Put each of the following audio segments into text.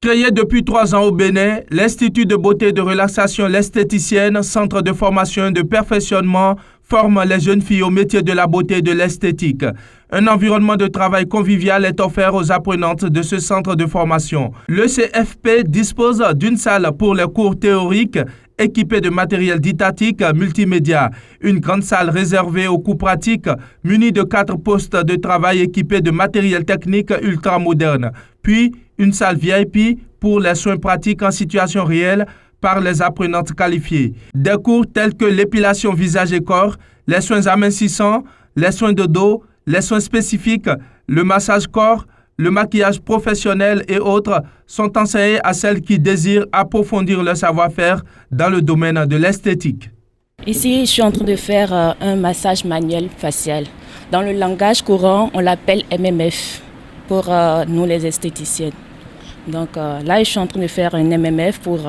Créé depuis 3 ans au Bénin, l'Institut de beauté et de relaxation L'Esthéticienne, centre de formation et de perfectionnement, forme les jeunes filles au métier de la beauté et de l'esthétique. Un environnement de travail convivial est offert aux apprenantes de ce centre de formation. Le CFP dispose d'une salle pour les cours théoriques équipée de matériel didactique multimédia, une grande salle réservée aux cours pratiques munie de 4 postes de travail équipés de matériel technique ultramoderne, puis une salle VIP pour les soins pratiques en situation réelle par les apprenantes qualifiées. Des cours tels que l'épilation visage et corps, les soins amincissants, les soins de dos, les soins spécifiques, le massage corps, le maquillage professionnel et autres sont enseignés à celles qui désirent approfondir leur savoir-faire dans le domaine de l'esthétique. Ici, je suis en train de faire un massage manuel facial. Dans le langage courant, on l'appelle MMF pour nous les esthéticiennes. Donc là, je suis en train de faire un MMF pour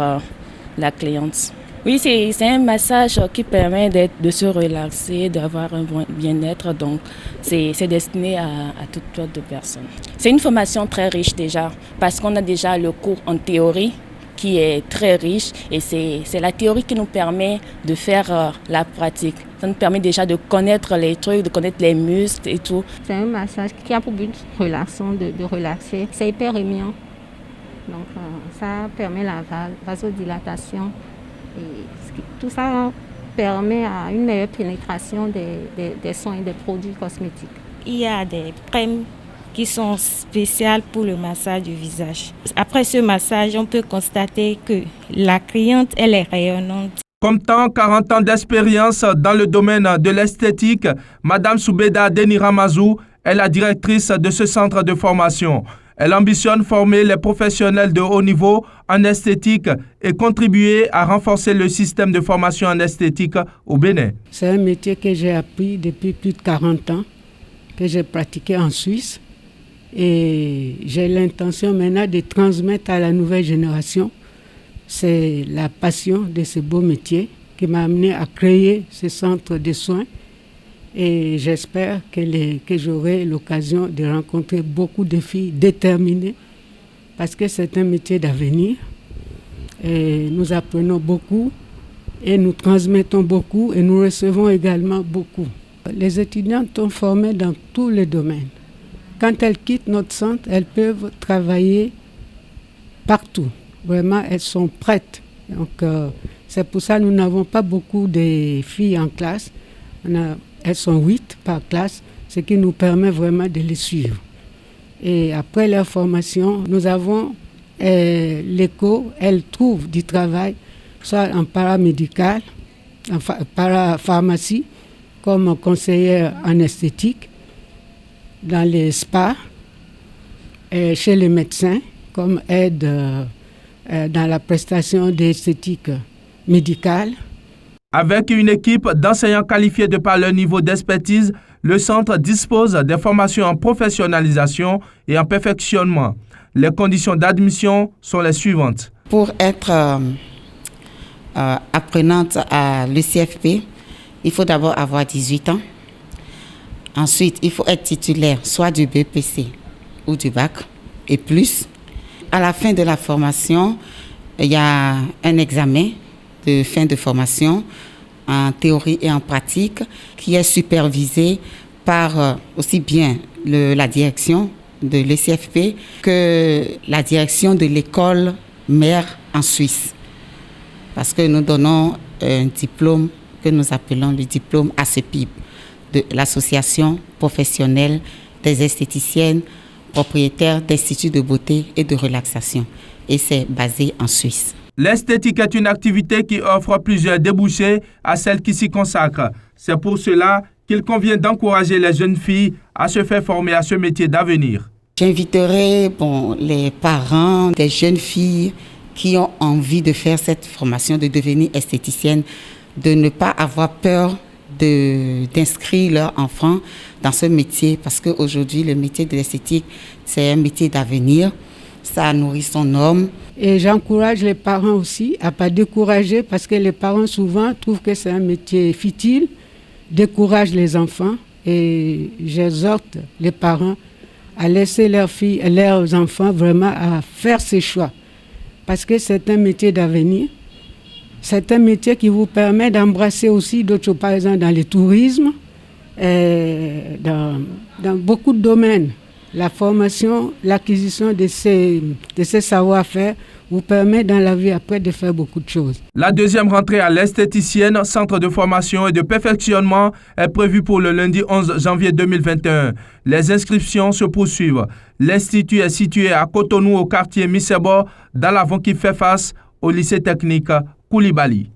la cliente. Oui, c'est un massage qui permet de se relaxer, d'avoir un bon bien-être. Donc, c'est destiné à toute sorte de personnes. C'est une formation très riche déjà, parce qu'on a déjà le cours en théorie qui est très riche. Et c'est la théorie qui nous permet de faire la pratique. Ça nous permet déjà de connaître les trucs, de connaître les muscles et tout. C'est un massage qui a pour but de relaxer. C'est hyper émient. Donc, ça permet la vasodilatation. Et tout ça permet à une meilleure pénétration des soins et des produits cosmétiques. Il y a des crèmes qui sont spéciales pour le massage du visage. Après ce massage, on peut constater que la cliente, elle est rayonnante. Comptant 40 ans d'expérience dans le domaine de l'esthétique, Madame Soubeda Deniramazou est la directrice de ce centre de formation. Elle ambitionne former les professionnels de haut niveau en esthétique et contribuer à renforcer le système de formation en esthétique au Bénin. C'est un métier que j'ai appris depuis plus de 40 ans, que j'ai pratiqué en Suisse. Et j'ai l'intention maintenant de transmettre à la nouvelle génération. C'est la passion de ce beau métier qui m'a amené à créer ce centre de soins. Et j'espère que j'aurai l'occasion de rencontrer beaucoup de filles déterminées parce que c'est un métier d'avenir. Et nous apprenons beaucoup et nous transmettons beaucoup et nous recevons également beaucoup. Les étudiantes sont formées dans tous les domaines. Quand elles quittent notre centre, elles peuvent travailler partout. Vraiment, elles sont prêtes. Donc, c'est pour ça que nous n'avons pas beaucoup de filles en classe. Elles sont 8 par classe, ce qui nous permet vraiment de les suivre. Et après leur formation, nous avons l'écho, elles trouvent du travail, soit en paramédical, en parapharmacie, comme conseillère en esthétique, dans les spas, et chez les médecins, comme aide dans la prestation d'esthétique médicale. Avec une équipe d'enseignants qualifiés de par leur niveau d'expertise, le centre dispose des formations en professionnalisation et en perfectionnement. Les conditions d'admission sont les suivantes. Pour être apprenante à l'ECFP, il faut d'abord avoir 18 ans. Ensuite, il faut être titulaire soit du BPC ou du bac et plus. À la fin de la formation, il y a un examen de fin de formation en théorie et en pratique qui est supervisé par aussi bien la direction de l'ECFP que la direction de l'école mère en Suisse. Parce que nous donnons un diplôme que nous appelons le diplôme ACEPIB de l'Association professionnelle des esthéticiennes propriétaires d'instituts de beauté et de relaxation. Et c'est basé en Suisse. L'esthétique est une activité qui offre plusieurs débouchés à celles qui s'y consacrent. C'est pour cela qu'il convient d'encourager les jeunes filles à se faire former à ce métier d'avenir. J'inviterai les parents des jeunes filles qui ont envie de faire cette formation, de devenir esthéticienne, de ne pas avoir peur d'inscrire leurs enfants dans ce métier parce qu'aujourd'hui, le métier de l'esthétique, c'est un métier d'avenir. Ça nourrit son homme. Et j'encourage les parents aussi à ne pas décourager parce que les parents souvent trouvent que c'est un métier futile, découragent les enfants et j'exhorte les parents à laisser leurs enfants vraiment à faire ces choix. Parce que c'est un métier d'avenir. C'est un métier qui vous permet d'embrasser aussi d'autres choses, par exemple dans le tourisme, dans beaucoup de domaines. La formation, l'acquisition de ces savoir-faire vous permet dans la vie après de faire beaucoup de choses. La deuxième rentrée à l'esthéticienne, centre de formation et de perfectionnement, est prévue pour le lundi 11 janvier 2021. Les inscriptions se poursuivent. L'Institut est situé à Cotonou, au quartier Missebo, dans l'avant qui fait face au lycée technique Koulibaly.